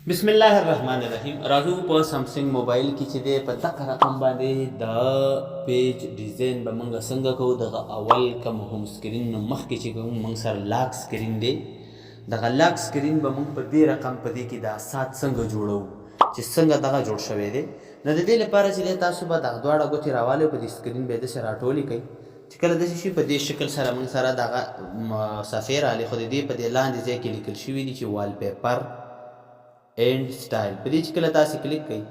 بسم الله الرحمن الرحیم. راځو په سامسنګ موبایل کې چې دی په دغه رقم باندې د پیج ډیزاین به موږ څنګه کوو. دغه اول کوم هوم سکرین نه مخکې چې کوم موږ سره لاک سکرین دی، دغه لاک سکرین به موږ په دې رقم په دې کې دا سات څنګه جوړو چې څنګه دغه جوړ شوی دی. نو د دې لپاره چې دی تاسو به دغه دواړه ګوتې راوالئ په دې سکرین به یې داسې راټولې کوئ چې کله داسې شي په دې شکل سره موږ سره دغه صفحې رالي، خو د دې په دې لاندې ځای کې لیکل شوي دي چې وال پیپر اینډ سټایل. په دې چې کله تاسې کلیک کوئ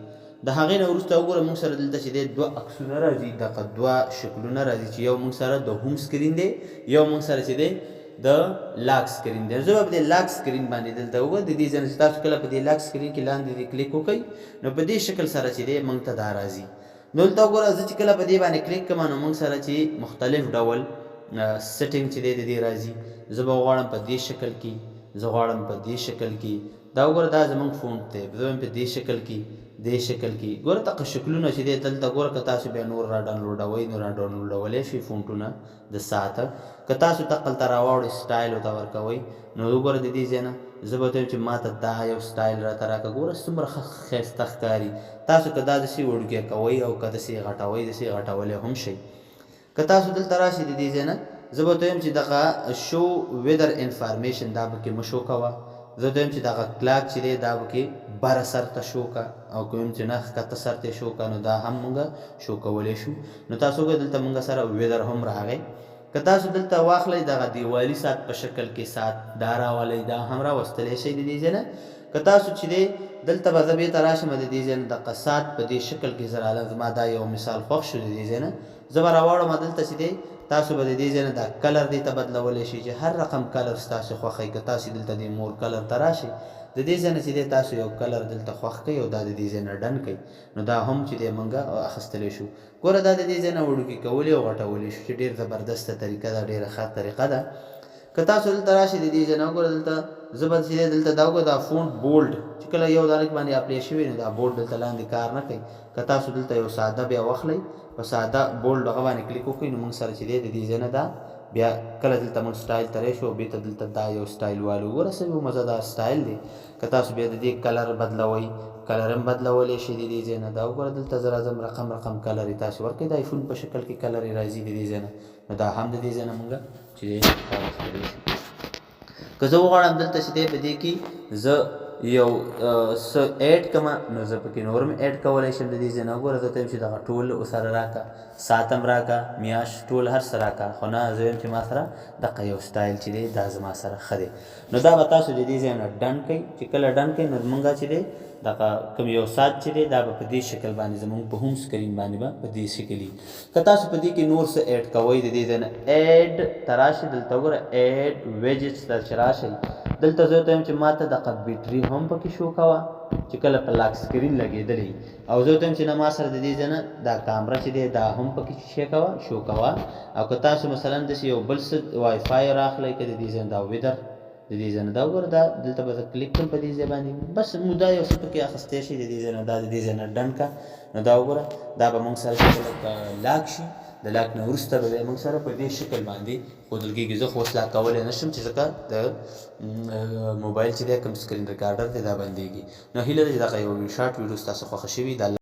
د هغې نه وروسته وګوره موږ سره دلته چې دی دوه عکسونه راځي، دغه دوه شکلونه راځي چې یو موږ سره د هوم سکرین دی، یو موږ سره چې دی د لاک سکرین دی. زه به په دې لاک سکرین باندې دلته وګوره د دې ځای نه چې تاسو کله په دې لاک سکرین کې لاندې دې کلیک وکړئ نو په دې شکل سره چې دی موږ ته دا راځي. نو دلته وګوره زه چې کله په دې باندې کلیک کوم نو موږ سره چې مختلف ډول سیټینګ چې دی د دې راځي. زه به غواړم په دې شکل کې، زه غواړم په دې شکل کې، دا وګوره دا زمونږ فونټ دی، زه په دې شکل کې، دې شکل کې ګوره دغه شکلونه چې دی دلته ګوره که تاسو بیا نور را ډاونلوډوئ نو را ډاونلوډولی شئ فونټونه د ساته. که تاسو دقلته راواړئ سټایل ورته ورکوئ نو وګوره د دې ځای نه زه به ورته وایم چې ما ته دا یو سټایل راته راکړه. ګوره څومره ښه ښایسته ښکاري. تاسو که دا داسې وړوکی کوئ او که داسې غټوئ داسې غټولی هم شئ. که تاسو دلته راشئ د دې ځای نه زه به ورته وایم چې دغه شو ویدر انفارمیشن دا پکې مه شو کوه. زه دویم چې دغه کلاک چې دی دا پکې بره سر ته شو که، او که ویم چې نه ښکته سر ته شو که نو دا هم موږ شو کولی شو. نو تاسو وګورئ دلته موږ سره ویدر هم راغی. که تاسو دلته واخلئ دغه دیوالي ساعت په شکل کې ساعت دا راولئ دا هم راوستلی شئ د دې ځای نه. که تاسو چې دی دلته به زه بېرته راشم د دې ځای نه دغه ساعت په دې شکل کې زه رالم، زما دا یو مثال خوښ شو د دې ځای نه. زه به راواړم دلته چې دی تاسو به د دې ځای نه دا کلر دې ته بدلولی شئ چې هر رقم کلر ستاسو خوښوئ. که تاسو دلته د مور کلر ته راشئ د دې ځای نه چې دی تاسو یو کلر دلته خوښ کړئ او دا د دې ځای نه ډن کړئ نو دا هم چې دی موږ اخیستلی شو. ګوره دا د دې ځای نه وړوکي کولی او غټولی شو چې ډېر زبردسته طریقه ده، ډېره ښه طریقه ده. که تاسو دلته راشئ د دې ځای نه وګوره دلته زه به چې دی دلته دا وګوره دا فونټ بولډ چې کله یو دانک باندې اپلای شوي نو دا بولډ دلته لاندې کار نه کوي. که تاسو دلته یو ساده بیا واخلئ په ساده بولډ هغه باندې کلیک وکړئ نو موږ سره چې دی د دې ځای نه دا بیا کله دلته موږ سټایل ته راشو بېرته دلته دا یو سټایل والو وګوره څه یو مزهدار سټایل دی. که تاسو بیا د دې کلر بدلوئ کلر هم بدلولی شئ د دې ځای نه. دا وګوره دلته زه راځم رقم رقم کلر یې تاسو ورکړئ، د آیفون په شکل کې کلر یې راځي د دې ځای نه. نو دا هم د دې ځای نه موږ چې دی راوستلی شو. که زه وغواړم دلته چې دی په دې کې زه یو څه ایډ کړمه نو زه پکې نور هم ایډ کولی شم د دې ځای نه. وګوره زه ته وایم چې دغه ټول ورسره راکړه، ساعت هم راکړه، میاشت ټول هر څه راکړه، خو نه زه وایم چې ما سره دغه یو سټایل چې دی دا زما سره ښه دی. نو دا به تاسو د دې ځای نه ډن کړئ. چې کله ډن کړئ نو موږ چې دی دغه کوم یو ساعت چې دی دا به په دې شکل باندې زموږ په هوم سکرین باندې به په دې شکل وي. که تاسو په دې کې نور څه ایډ کوئ د دې ځای نه ایډ ته راشئ، دلته وګوره ایډ ویجټس ته چې راشئ دلته زه ورته وایم چې ما ته دغه بیټري هم پکې شو کوه چې کله په لاک سکرین لګېدلی، او زه ورته وایم چې نه ما سره د دې ځای نه دا کامره چې دی دا هم پکې شو کوه. او که تاسو مثلا داسې یو بل څه وای فای راخلئ که د دې ځای نه دا ویدر د دې ځای نه دا وګوره دا دلته به زه کلیک کړم په دې ځای باندې بس مودا یو څه پکې اخیستی شي د دې ځای نه دا د دې ځای نه ډن کړه. نو دا وګوره دا به موږ سره چې کله لاک شي د لاک نه وروسته به بیا موږ سره په دې شکل باندې ښودل کېږي. زه خو اوس لاک کولی نه شم چې ځکه د موبایل چې دی کوم سکرین ریکارډر دی دا بندېږي. نو هیله ده چې دغه یو شارټ ویډیو ستاسو خوښه شوي.